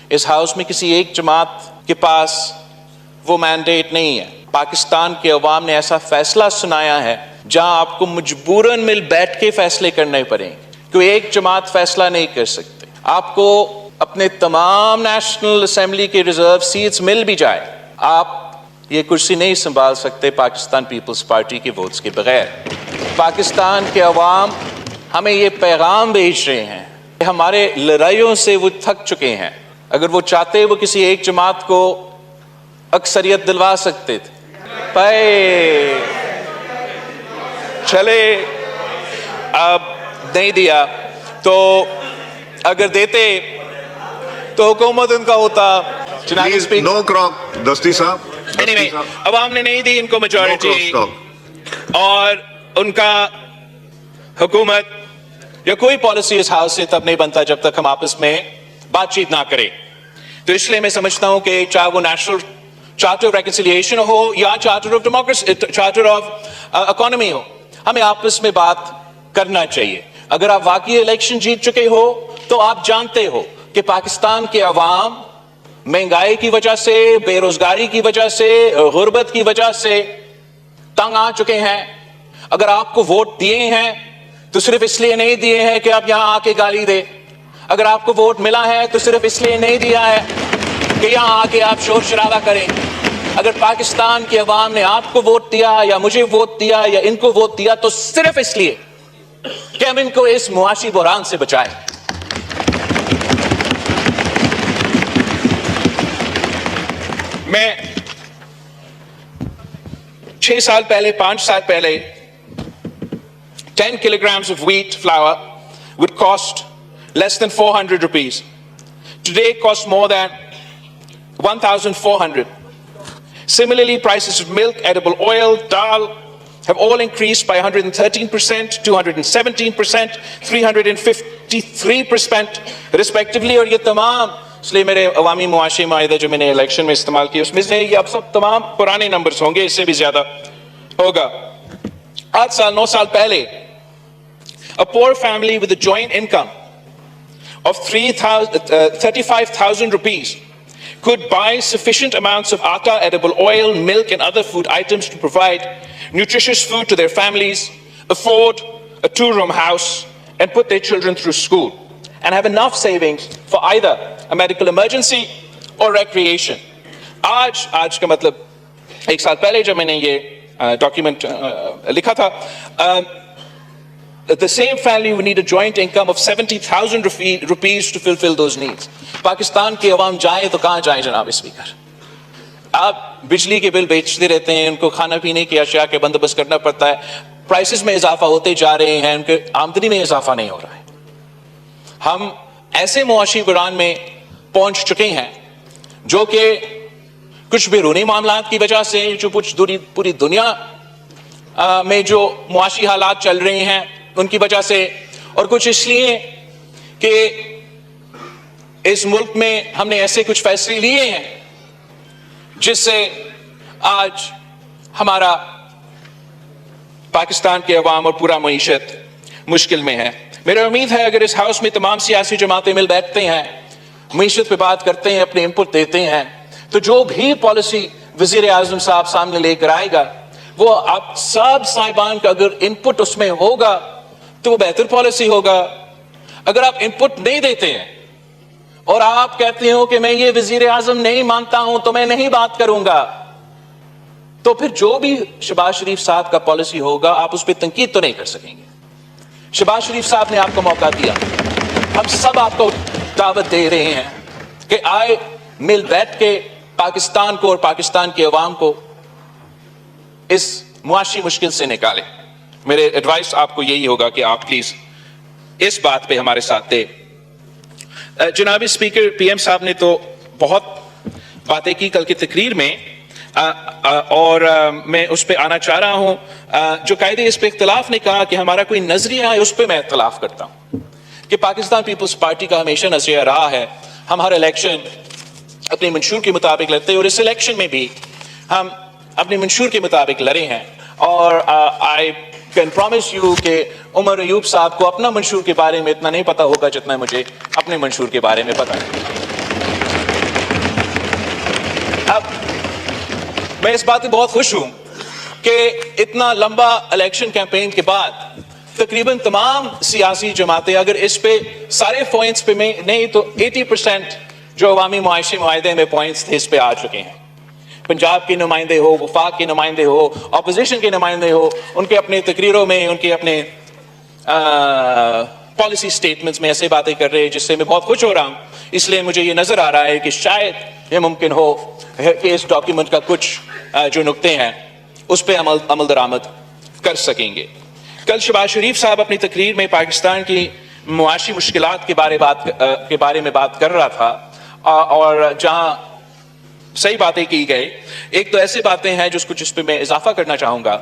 اس house میں کسی ایک جماعت کے پاس وہ مینڈیٹ نہیں ہے. پاکستان کے عوام نے ایسا فیصلہ سنایا ہے جہاں آپ کو مجبوراً مل بیٹھ کے فیصلے کرنے پڑیں گے. کوئی ایک جماعت فیصلہ نہیں کر سکتے. آپ کو اپنے تمام نیشنل اسمبلی کے ریزرو سیٹس مل بھی جائے, آپ یہ کرسی نہیں سنبھال سکتے پاکستان پیپلز پارٹی کے ووٹس کے بغیر. پاکستان کے عوام ہمیں یہ پیغام بھیج رہے ہیں کہ ہمارے لڑائیوں سے وہ تھک چکے ہیں. اگر وہ چاہتے وہ کسی ایک جماعت کو اکثریت دلوا سکتے تھے. چلے اب نہیں دیا تو اگر دیتے تو حکومت ان کا ہوتا. نو کراک دستی صاحب. عوام نے نہیں دی ان کو میجورٹی, اور ان کا حکومت یا کوئی پالیسی اس ہاؤس سے تب نہیں بنتا جب تک ہم آپس میں بات چیت نہ کریں. تو اس لیے میں سمجھتا ہوں کہ چاہے وہ نیشنل چارٹر آف ریکنسیلیشن ہو یا Charter of Democracy, Charter of Economy ہو, ہمیں آپس میں بات کرنا چاہیے. اگر آپ واقعی الیکشن جیت چکے ہو تو آپ جانتے ہو کہ پاکستان کے عوام مہنگائی کی وجہ سے, بے روزگاری کی وجہ سے, غربت کی وجہ سے تنگ آ چکے ہیں. اگر آپ کو ووٹ دیے ہیں تو صرف اس لیے نہیں دیے ہیں کہ آپ یہاں آ کے گالی دے. اگر آپ کو ووٹ ملا ہے تو صرف اس لیے نہیں دیا ہے کہ یہاں آ کے آپ شور شرابہ کریں. اگر پاکستان کے عوام نے آپ کو ووٹ دیا یا مجھے ووٹ دیا یا ان کو ووٹ دیا تو صرف اس لیے کہ ہم ان کو اس معاشی بحران سے بچائیں. میں 6 سال پہلے, 5 سال پہلے 10 kilograms of wheat flour would cost less than 400 rupees. Today it costs more than 1,400. Similarly, prices of milk, edible oil, dal have all increased by 113%, 217%, 353% respectively. اور یہ تمام, اس لیے میرے عوامی معاشی معاہدے جو میں نے الیکشن میں استعمال کیا اس میں سے یہ اب سب تمام پرانے نمبرز ہوں گے, اس سے بھی زیادہ ہوگا. 8 سال 9 سال پہلے a poor family with a joint income of 35,000 rupees could buy sufficient amounts of atta, edible oil, milk and other food items to provide nutritious food to their families, afford a 2-room house and put their children through school, and have enough savings for either a medical emergency or recreation. آج کا مطلب 1 سال پہلے جب میں نے یہ document لکھا تھا, the same family would need a joint income of 70,000 rupees to fulfill those needs. Pakistan کے عوام جائیں تو کہاں جائیں جناب اسپیکر؟ آپ بجلی کے بل بیچتے رہتے ہیں, ان کو کھانا پینے کی اشیاء کے بندوبست کرنا پڑتا ہے, پرائسز میں اضافہ ہوتے جا رہے ہیں, ان کے آمدنی میں اضافہ نہیں ہو رہا ہے. ہم ایسے معاشی بحران میں پہنچ چکے ہیں جو کہ کچھ بیرونی معاملات کی وجہ سے, جو کچھ پوری دنیا میں جو معاشی حالات چل رہے ہیں ان کی وجہ سے, اور کچھ اس لیے کہ اس ملک میں ہم نے ایسے کچھ فیصلے لیے ہیں جس سے آج ہمارا پاکستان کے عوام اور پورا معیشت مشکل میں ہے. میرا امید ہے اگر اس ہاؤس میں تمام سیاسی جماعتیں مل بیٹھتے ہیں, معیشت پہ بات کرتے ہیں, اپنے انپٹ دیتے ہیں, تو جو بھی پالیسی وزیر اعظم صاحب سامنے لے کر آئے گا وہ آپ سب صاحبان کا اگر انپٹ اس میں ہوگا تو وہ بہتر پالیسی ہوگا. اگر آپ انپٹ نہیں دیتے ہیں اور آپ کہتے ہو کہ میں یہ وزیر اعظم نہیں مانتا ہوں تو میں نہیں بات کروں گا, تو پھر جو بھی شہباز شریف صاحب کا پالیسی ہوگا آپ اس پہ تنقید تو نہیں کر سکیں گے. شہباز شریف صاحب نے آپ کو موقع دیا, ہم سب آپ کو دعوت دے رہے ہیں کہ آئے مل بیٹھ کے پاکستان کو اور پاکستان کے عوام کو اس معاشی مشکل سے نکالیں. میرے ایڈوائس آپ کو یہی ہوگا کہ آپ پلیز اس بات پہ ہمارے ساتھ دیں. جناب اسپیکر, پی ایم صاحب نے تو بہت باتیں کی کل کی تقریر میں, اور میں اس پہ آنا چاہ رہا ہوں. جو قائد اس پہ اختلاف نے کہا کہ ہمارا کوئی نظریہ ہے, اس پہ میں اختلاف کرتا ہوں کہ پاکستان پیپلز پارٹی کا ہمیشہ نظریہ رہا ہے ہم ہر الیکشن اپنے منشور کے مطابق لڑتے ہیں, اور اس الیکشن میں بھی ہم اپنے منشور کے مطابق لڑے ہیں. اور آئی کین پرومس یو کہ عمر ایوب صاحب کو اپنا منشور کے بارے میں اتنا نہیں پتا ہوگا جتنا مجھے اپنے منشور کے بارے میں پتا ہے. मैं इस बात से बहुत खुश हूं कि इतना लंबा इलेक्शन कैंपेन के बाद तकरीबन तमाम सियासी जमातें अगर इस पे सारे पॉइंट्स पे में नहीं तो 80% जो अवामी मुआशी मुआहदे में पॉइंट्स थे इस पे आ चुके हैं। पंजाब के नुमाइंदे हो, वफाक के नुमाइंदे हो, अपोजिशन के नुमाइंदे हो, उनके अपने तकरीरों में, उनके अपने पॉलिसी स्टेटमेंट्स में ऐसे बातें कर रहे हैं जिससे मैं बहुत खुश हो रहा हूं। इसलिए मुझे ये नजर आ रहा है कि शायद ये मुमकिन हो कि इस डॉक्यूमेंट का कुछ जो नुक्ते हैं उस पर अमल दरामद कर सकेंगे। कल शहबाज शरीफ साहब अपनी तकरीर में पाकिस्तान की मुआशी मुश्किलात के बारे में बात कर रहा था और जहां सही बातें की गई, एक तो ऐसी बातें हैं जिस पे मैं इजाफा करना चाहूंगा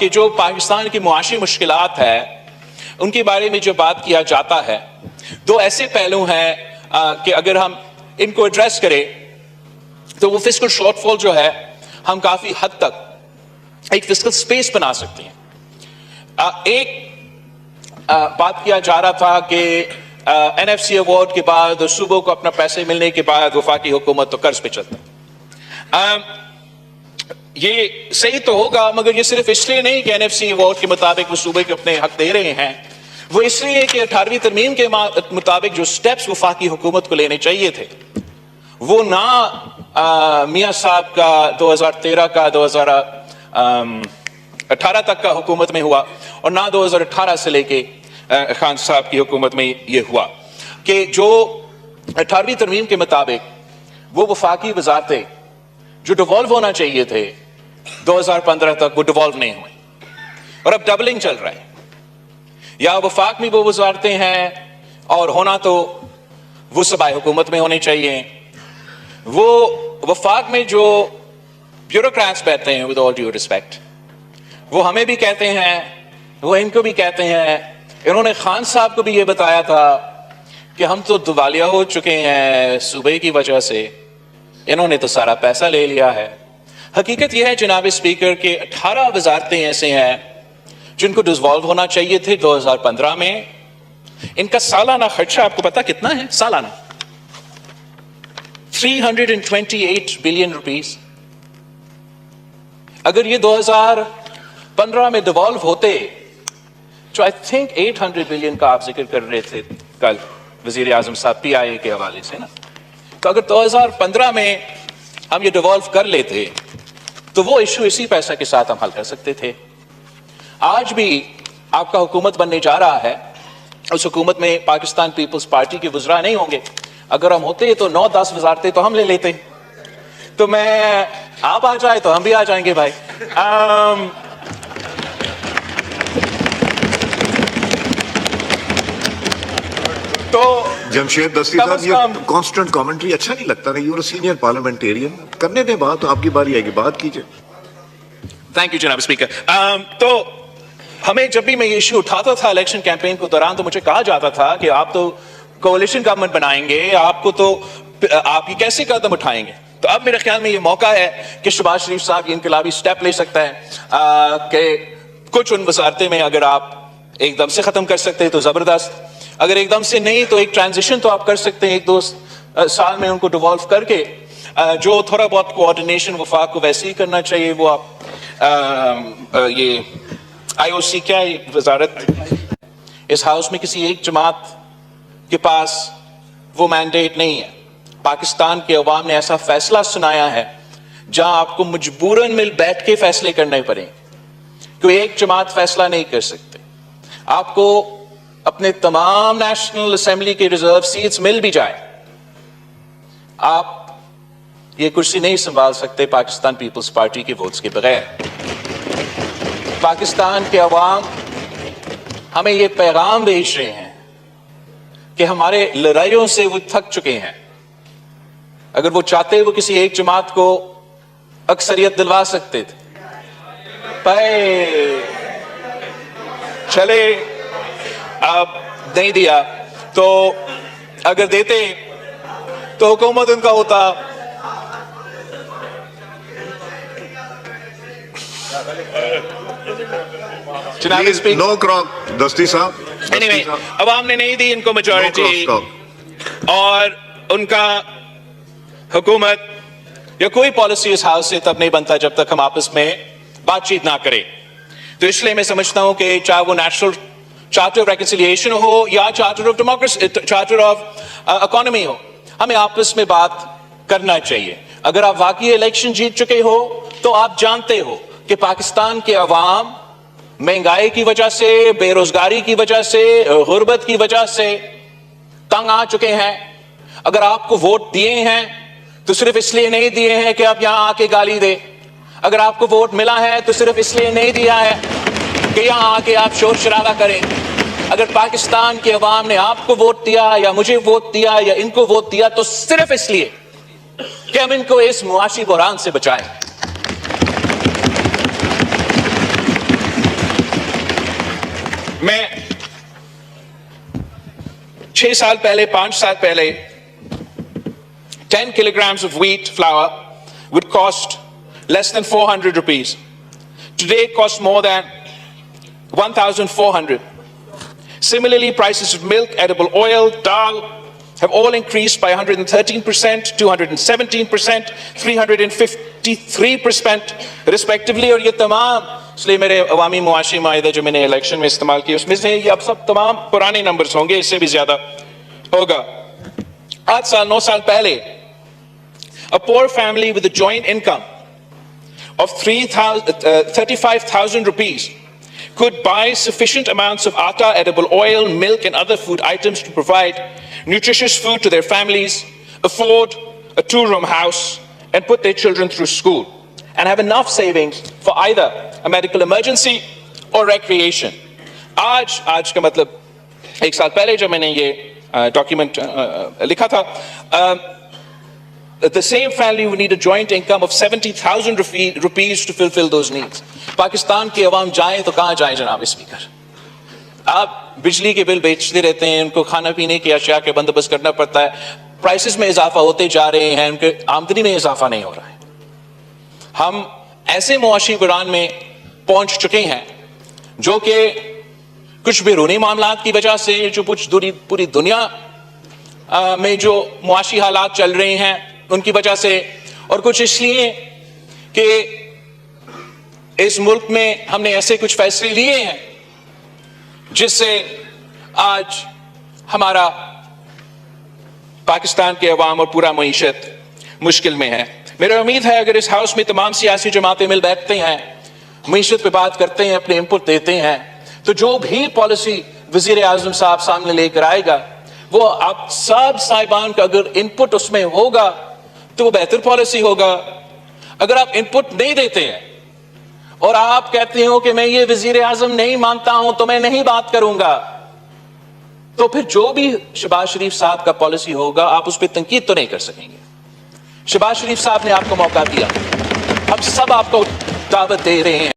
कि जो पाकिस्तान की मुआशी मुश्किलात है उनके बारे में जो बात किया जाता है, दो ऐसे पहलू हैं कि अगर हम इनको एड्रेस करें तो वो फिस्कल शॉर्टफॉल जो है हम काफी हद तक एक फिस्कल स्पेस बना सकते हैं। एक बात किया जा रहा था कि एनएफसी अवार्ड के बाद सूबों को अपना पैसे मिलने के बाद वफाकी हुकूमत तो कर्ज पे चलता है। ये सही तो होगा, मगर ये सिर्फ इसलिए नहीं कि एनएफसी अवार्ड के मुताबिक वो सूबे को अपने हक दे रहे हैं, वो इसलिए कि 18वीं तरमीम के मुताबिक जो स्टेप्स वफाकी हुकूमत को लेने चाहिए थे वो ना मियां साहब का 2013 का 2018 तक का हुकूमत में हुआ और ना 2018 से लेके खान साहब की हुकूमत में ये हुआ कि जो 18वीं तरमीम के मुताबिक वो वफाकी वजारतें जो डिवॉल्व होना चाहिए थे 2015 तक वो डिवॉल्व नहीं हुए और अब डबलिंग चल रहा है। या वफाक में वो वजारतें हैं और होना तो वो सूबाई हुकूमत में होने चाहिए, वो वफाक में जो ब्यूरोक्रेट्स बैठते हैं विद ऑल ड्यू रिस्पेक्ट वो हमें भी कहते हैं, वो इनको भी कहते हैं। इन्होंने खान साहब को भी ये बताया था कि हम तो दिवालिया हो चुके हैं सूबे की वजह से, इन्होंने तो सारा पैसा ले लिया है। हकीकत यह है जनाब स्पीकर के 18 वजारतें ऐसे हैं जिनको डिसॉल्व होना चाहिए थे 2015 में। इनका सालाना खर्चा आपको पता कितना है? सालाना 328 बिलियन रुपीस। अगर ये 2015 में डिवॉल्व होते जो आई थिंक 800 बिलियन का आप जिक्र कर रहे थे कल वजीर आजम साहब PIA के हवाले से ना, तो अगर 2015 में हम ये डिवॉल्व कर लेते तो वो इशू इसी पैसा के साथ हम हल कर सकते थे। आज भी आपका हुकूमत बनने जा रहा है, उस हुकूमत में पाकिस्तान पीपल्स पार्टी के वज़रा नहीं होंगे। अगर हम होते तो 9-10 वजारतें तो हम ले लेते। तो मैं आप आ जाए तो हम भी आ जाएंगे भाई। तो जमशेद दस्ती साहब, ये कांस्टेंट कमेंट्री अच्छा नहीं लगता ना। यूर सीनियर पार्लियामेंटेरियन, करने दे बात, तो आपकी बारी आएगी, बात कीजिए। थैंक यू जनाब स्पीकर। तो हमें जब भी मैं ये इशू उठाता था इलेक्शन कैंपेन के दौरान तो मुझे कहा जाता था कि आप तो कोalition गवर्नमेंट बनाएंगे, आपको तो आप ये कैसे कदम उठाएंगे। तो अब मेरे ख्याल में ये मौका है कि शहबाज शरीफ साहब ये इनकलाबी स्टेप ले सकता है कि कुछ उन वजारतें में अगर आप एकदम से खत्म कर सकते हैं तो जबरदस्त, अगर एकदम से नहीं तो एक ट्रांजिशन तो आप कर सकते हैं 1-2 साल में उनको डिवॉल्व करके। जो थोड़ा बहुत कोऑर्डिनेशन वफाक को वैसे ही करना चाहिए वो आप ये IOC क्या वजारत इस हाउस में किसी एक जमात के पास वो मैंडेट नहीं है। पाकिस्तान के अवाम ने ऐसा फैसला सुनाया है जहां आपको मजबूरन मिल बैठ के फैसले करने पड़े, कोई एक जमात फैसला नहीं कर सकते। आपको अपने तमाम नेशनल असेंबली के रिजर्व सीट्स मिल भी जाए, आप ये कुर्सी नहीं संभाल सकते पाकिस्तान पीपल्स पार्टी के वोट्स के बगैर। पाकिस्तान के अवाम हमें ये पैगाम भेज रहे हैं कि हमारे लड़ाइयों से वो थक चुके हैं। अगर वो चाहते वो किसी एक जमात को अक्सरियत दिलवा सकते थे, पर चले अब नहीं दिया। तो अगर देते तो हुकूमत उनका होता। नो क्रॉक दस्ती साहब। Anyway, अवाम ने नहीं दी इनको मेजॉरिटी और उनका हुकूमत या कोई पॉलिसी इस हाउस से तब नहीं बनता जब तक हम आपस में बातचीत ना करें। तो इसलिए मैं समझता हूं कि चाहे वो नेशनल चार्टर ऑफ रेकन्सिलिएशन हो या charter of democracy, charter of economy हो, हमें आपस में बात करना चाहिए। अगर आप वाकई इलेक्शन जीत चुके हो तो आप जानते हो कि पाकिस्तान के अवाम महंगाई की वजह से, बेरोजगारी की वजह से, गुर्बत की वजह से तंग आ चुके हैं। अगर आपको वोट दिए हैं तो सिर्फ इसलिए नहीं दिए हैं कि आप यहां आके गाली दे। अगर आपको वोट मिला है तो सिर्फ इसलिए नहीं दिया है कि यहां आके आप शोर शराबा करें। अगर पाकिस्तान के अवाम ने आपको वोट दिया या मुझे वोट दिया या इनको वोट दिया तो सिर्फ इसलिए कि हम इनको इस मुआशी बहरान से बचाएं। मैं 6 साल पहले, 5 साल पहले 10 kilograms of wheat flour would cost less than 400 rupees. Today it costs more than 1,400. Similarly, prices of milk, edible oil, dal have all increased by 113%, 217%, 353% respectively. और ये तमाम, इसलिए मेरे अवामी मुआशी माहिदा जो मैंने इलेक्शन में इस्तेमाल किए उसमें से ये अब सब तमाम पुराने नंबर्स होंगे, इससे भी ज्यादा होगा। 8 साल 9 साल पहले a poor family with a joint income of 35,000 rupees could buy sufficient amounts of atta, edible oil, milk and other food items to provide nutritious food to their families, afford a 2-room house and put their children through school and have enough savings for either a medical emergency or recreation. आज का मतलब 1 साल पहले जब मैंने ये document लिखा था, the same family would need a joint income of 70,000 rupees to fulfill those needs. Pakistan के अवाम जाएं तो कहां जाएं जनाब स्पीकर? आप बिजली के बिल बेचते रहते हैं, उनको खाना पीने की अशिया के बंदोबस्त करना पड़ता है, प्राइसेस में इजाफा होते जा रहे हैं, उनके आमदनी में इजाफा नहीं हो रहा है। हम ऐसे मुआशी बहरान में पहुंच चुके हैं जो कि कुछ बैरूनी मामलात की वजह से, जो कुछ पूरी दुनिया में जो मुआशी हालात चल रहे हैं उनकी वजह से, और कुछ इसलिए कि इस मुल्क में हमने ऐसे कुछ फैसले लिए हैं जिससे आज हमारा पाकिस्तान के अवाम और पूरा मईशत मुश्किल में है। मेरा उम्मीद है अगर इस हाउस में तमाम सियासी जमातें मिल बैठते हैं, मईशत पे बात करते हैं, अपने इनपुट देते हैं, तो जो भी पॉलिसी वजीर आजम साहब सामने लेकर आएगा वो आप सब साहिबान का अगर इनपुट उसमें होगा तो वो बेहतर पॉलिसी होगा। अगर आप इनपुट नहीं देते हैं और आप कहते हो कि मैं ये वजीर आजम नहीं मानता हूं तो मैं नहीं बात करूंगा, तो फिर जो भी शहबाज शरीफ साहब का पॉलिसी होगा आप उस पर तनकीद तो नहीं कर सकेंगे। शहबाज शरीफ साहब ने आपको मौका दिया, हम सब आपको दावत दे रहे हैं।